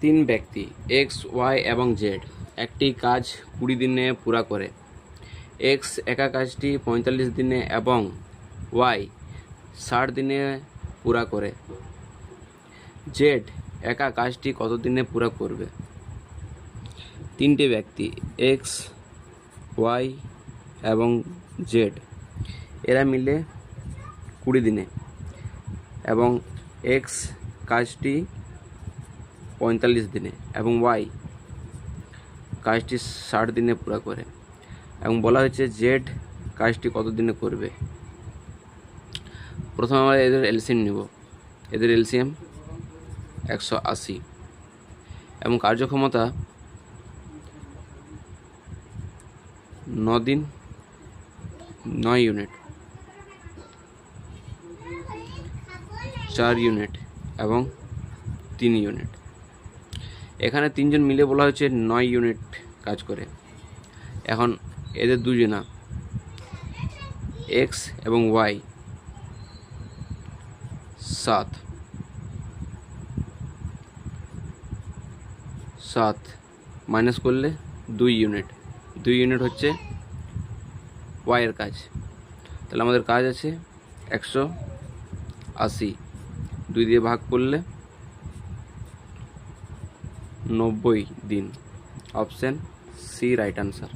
তিন ব্যক্তি x Y এবং জেড একটি কাজ 20 দিনে পুরা করে। এক্স একা কাজটি 45 দিনে এবং ওয়াই 60 দিনে পুরা করে। জেড একা কাজটি কত দিনে পুরা করবে? তিনটে ব্যক্তি এক্স ওয়াই এবং জেড এরা মিলে 20 দিনে এবং এক্স কাজটি 45 দিনে এবং ওয়াই কাজটি 60 দিনে পুরা করে এবং বলা হয়েছে জেড কাজটি কত দিনে করবে। প্রথমে আমরা এদের এলসিএম নিব। এদের এলসিএম 180 এবং কার্যক্ষমতা 9 দিন 9 ইউনিট, 4 ইউনিট এবং 3 ইউনিট। এখানে তিনজন মিলে বলা হয়েছে 9 ইউনিট কাজ করে। এখন এদের দুজনা এক্স এবং ওয়াই 7 মাইনাস করলে 2 ইউনিট, 2 ইউনিট হচ্ছে ওয়াইয়ের কাজ। তাহলে আমাদের কাজ আছে 180, 2 দিয়ে ভাগ করলে 90 দিন। Option C right answer.